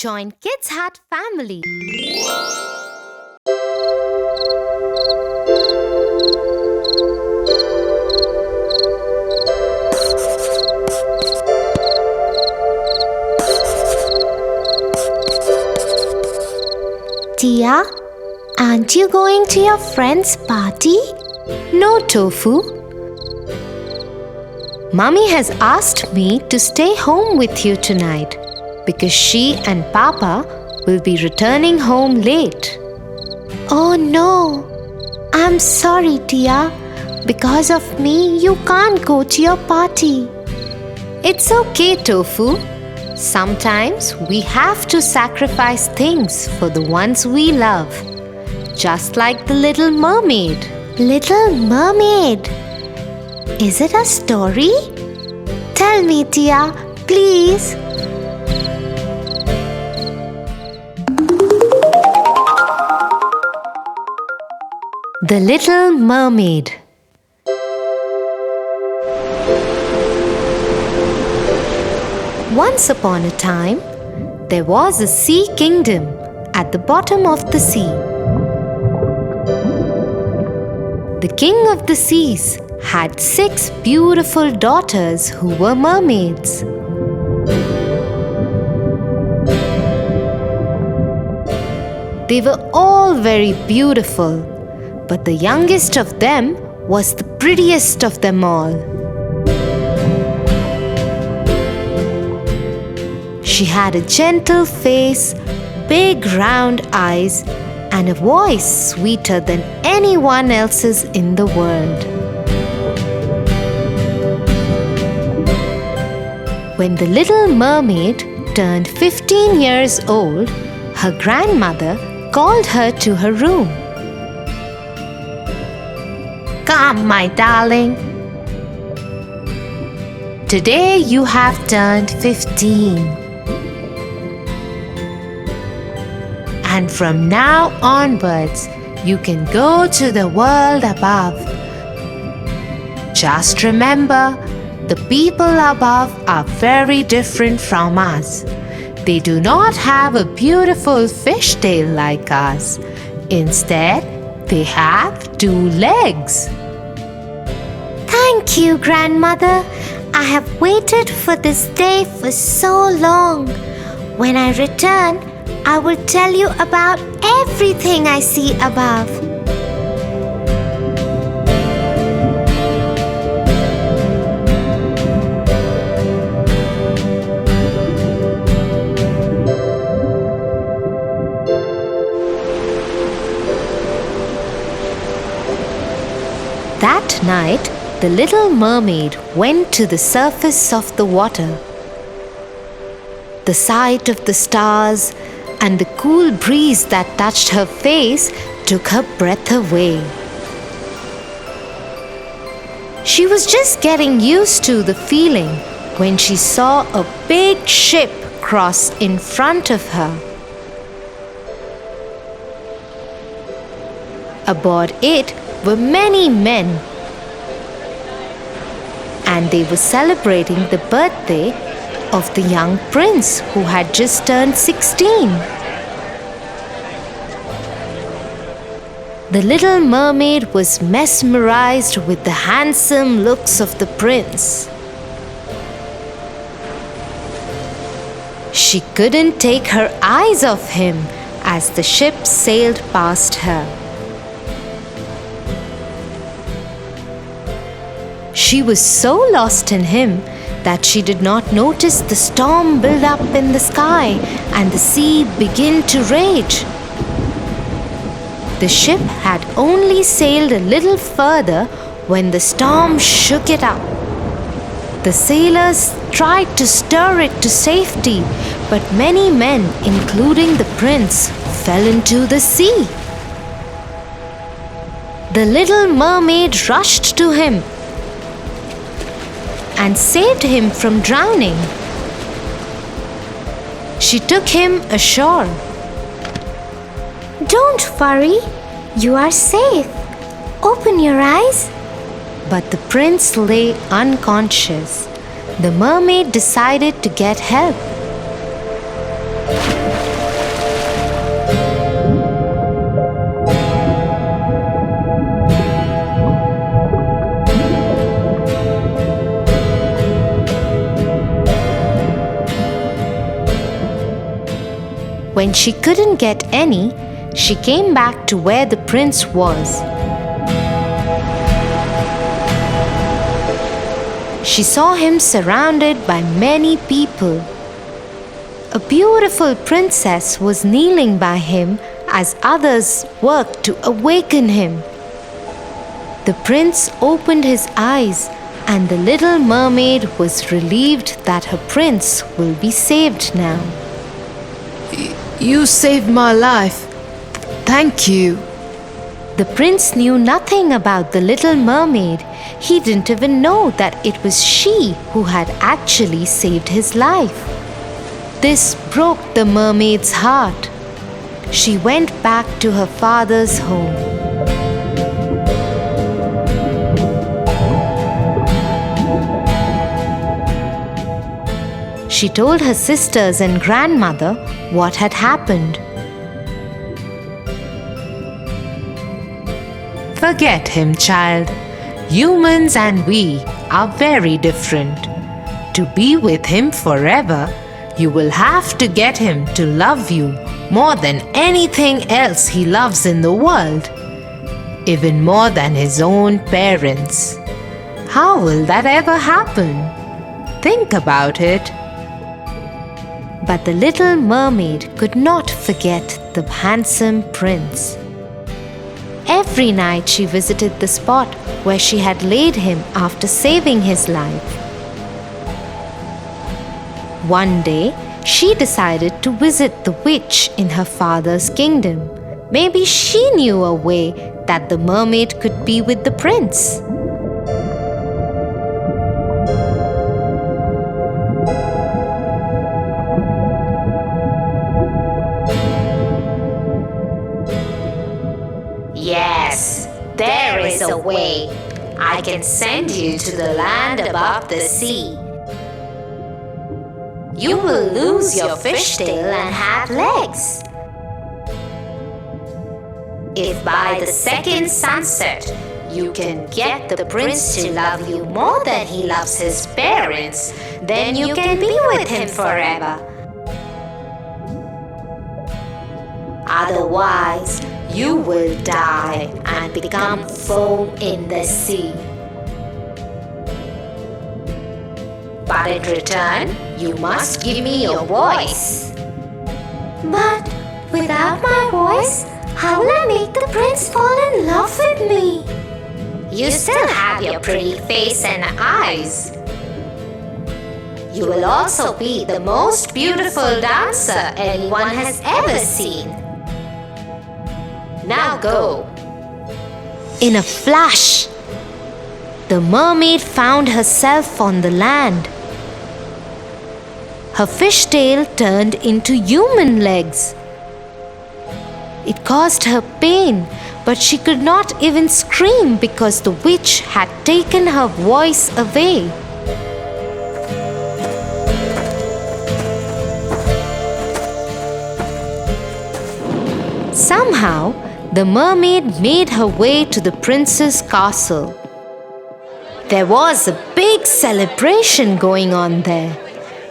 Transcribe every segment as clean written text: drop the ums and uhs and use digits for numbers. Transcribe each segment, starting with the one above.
Join Kids Hut family. Tia, aren't you going to your friend's party? No, Tofu. Mummy has asked me to stay home with you tonight because she and Papa will be returning home late. Oh no, I'm sorry, Tia. Because of me, you can't go to your party. It's okay, Tofu. Sometimes we have to sacrifice things for the ones we love. Just like the Little Mermaid. Little Mermaid. Is it a story? Tell me, Tia, please. The Little Mermaid. Once upon a time, there was a sea kingdom at the bottom of the sea. The king of the seas had 6 beautiful daughters who were mermaids. They were all very beautiful, but the youngest of them was the prettiest of them all. She had a gentle face, big round eyes, and a voice sweeter than anyone else's in the world. When the Little Mermaid turned 15 years old, her grandmother called her to her room. "Come, my darling. Today you have turned 15. And from now onwards, you can go to the world above. Just remember, the people above are very different from us. They do not have a beautiful fishtail like us. Instead, they have 2 legs. Thank you, Grandmother. I have waited for this day for so long. When I return, I will tell you about everything I see above. That night, the Little Mermaid went to the surface of the water. The sight of the stars and the cool breeze that touched her face took her breath away. She was just getting used to the feeling when she saw a big ship cross in front of her. Aboard it were many men, and they were celebrating the birthday of the young prince who had just turned 16. The Little Mermaid was mesmerized with the handsome looks of the prince. She couldn't take her eyes off him as the ship sailed past her. She was so lost in him that she did not notice the storm build up in the sky and the sea begin to rage. The ship had only sailed a little further when the storm shook it up. The sailors tried to stir it to safety, but many men, including the prince, fell into the sea. The Little Mermaid rushed to him and saved him from drowning. She took him ashore. Don't worry, you are safe. Open your eyes. But the prince lay unconscious. The mermaid decided to get help. When she couldn't get any, she came back to where the prince was. She saw him surrounded by many people. A beautiful princess was kneeling by him as others worked to awaken him. The prince opened his eyes, and the little mermaid was relieved that her prince will be saved now. You saved my life. Thank you. The prince knew nothing about the little mermaid. He didn't even know that it was she who had actually saved his life. This broke the mermaid's heart. She went back to her father's home. She told her sisters and grandmother what had happened. Forget him, child. Humans and we are very different. To be with him forever, you will have to get him to love you more than anything else he loves in the world, even more than his own parents. How will that ever happen? Think about it. But the little mermaid could not forget the handsome prince. Every night she visited the spot where she had laid him after saving his life. One day, she decided to visit the witch in her father's kingdom. Maybe she knew a way that the mermaid could be with the prince. Yes, there is a way. I can send you to the land above the sea. You will lose your fishtail and have legs. If by the second sunset you can get the prince to love you more than he loves his parents, then you can be with him forever. Otherwise, you will die and become foam in the sea. But in return, you must give me your voice. But without my voice, how will I make the prince fall in love with me? You still have your pretty face and eyes. You will also be the most beautiful dancer anyone has ever seen. Now go. In a flash, the mermaid found herself on the land. Her fishtail turned into human legs. It caused her pain, but she could not even scream because the witch had taken her voice away. Somehow, the mermaid made her way to the prince's castle. There was a big celebration going on there,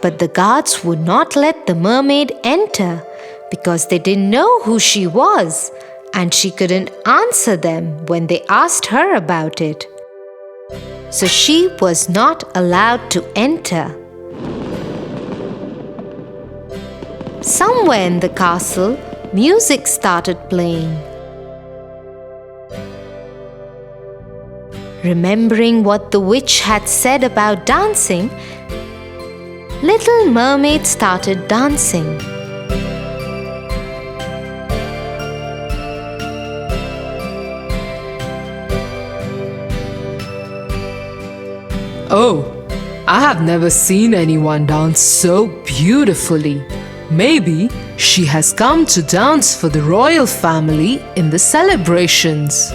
but the guards would not let the mermaid enter because they didn't know who she was, and she couldn't answer them when they asked her about it. So she was not allowed to enter. Somewhere in the castle, music started playing. Remembering what the witch had said about dancing, Little Mermaid started dancing. Oh, I have never seen anyone dance so beautifully. Maybe she has come to dance for the royal family in the celebrations.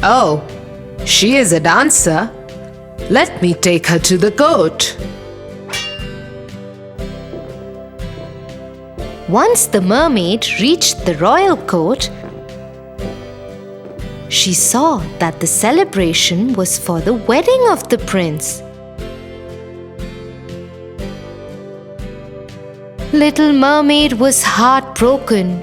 Oh, she is a dancer. Let me take her to the court. Once the mermaid reached the royal court, she saw that the celebration was for the wedding of the prince. Little Mermaid was heartbroken.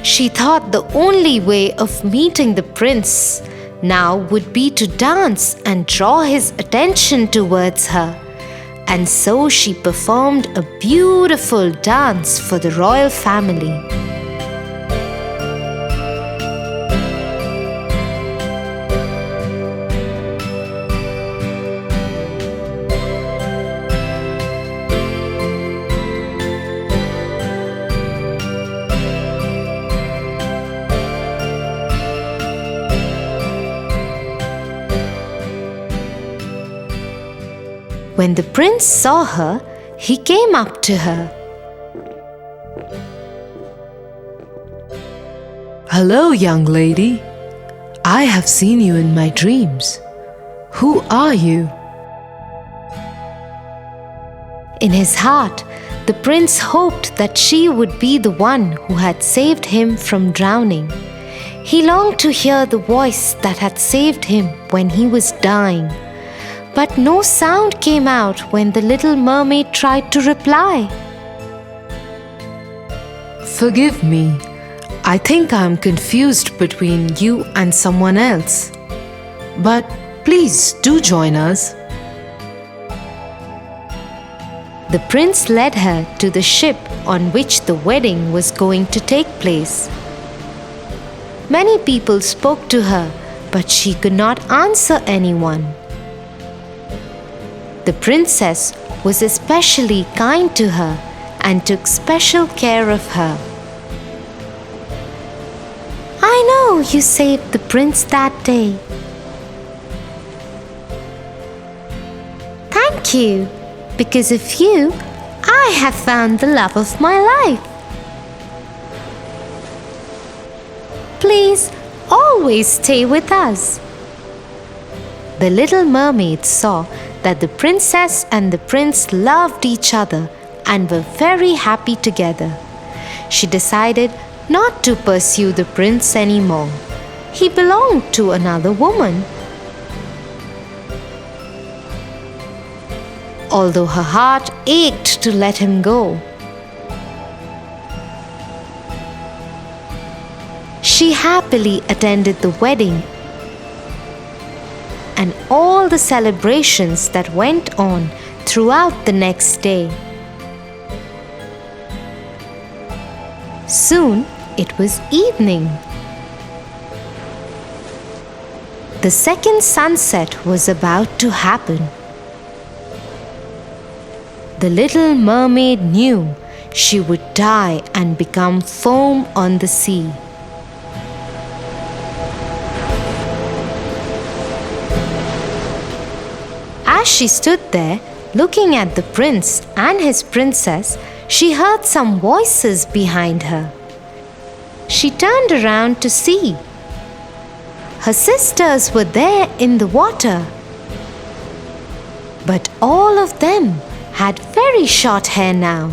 She thought the only way of meeting the prince now would be to dance and draw his attention towards her. And so she performed a beautiful dance for the royal family. When the prince saw her, he came up to her. Hello, young lady. I have seen you in my dreams. Who are you? In his heart, the prince hoped that she would be the one who had saved him from drowning. He longed to hear the voice that had saved him when he was dying. But no sound came out when the little mermaid tried to reply. Forgive me. I think I am confused between you and someone else. But please do join us. The prince led her to the ship on which the wedding was going to take place. Many people spoke to her, but she could not answer anyone. The princess was especially kind to her and took special care of her. I know you saved the prince that day. Thank you. Because of you, I have found the love of my life. Please always stay with us. The little mermaid saw that the princess and the prince loved each other and were very happy together. She decided not to pursue the prince anymore. He belonged to another woman. Although her heart ached to let him go, she happily attended the wedding and all the celebrations that went on throughout the next day. Soon it was evening. The second sunset was about to happen. The little mermaid knew she would die and become foam on the sea. As she stood there, looking at the prince and his princess, she heard some voices behind her. She turned around to see. Her sisters were there in the water. But all of them had very short hair now,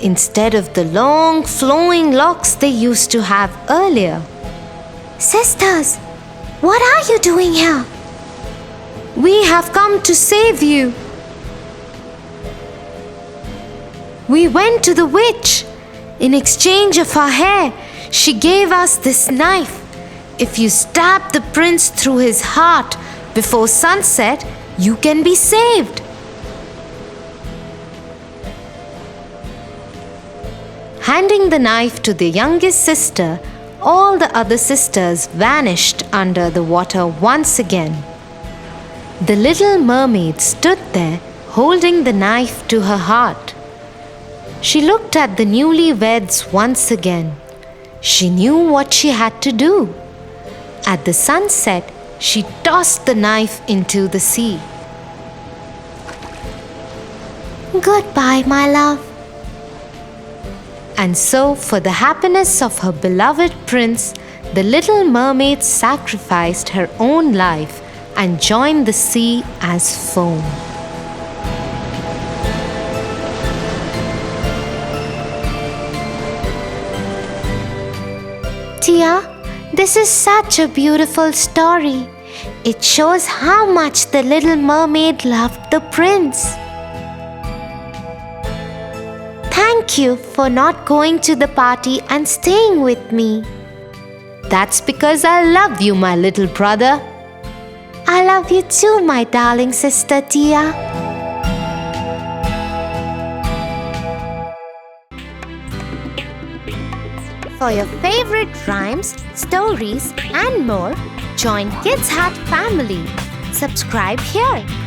instead of the long flowing locks they used to have earlier. Sisters, what are you doing here? We have come to save you. We went to the witch. In exchange of her hair, she gave us this knife. If you stab the prince through his heart before sunset, you can be saved. Handing the knife to the youngest sister, all the other sisters vanished under the water once again. The little mermaid stood there holding the knife to her heart. She looked at the newlyweds once again. She knew what she had to do. At the sunset, she tossed the knife into the sea. Goodbye, my love. And so, for the happiness of her beloved prince, the little mermaid sacrificed her own life and joined the sea as foam. Tia, this is such a beautiful story. It shows how much the little mermaid loved the prince. Thank thank you for not going to the party and staying with me. That's because I love you, my little brother. I love you too, my darling sister Tia. For your favorite rhymes, stories, and more, join Kids Hut family. Subscribe here.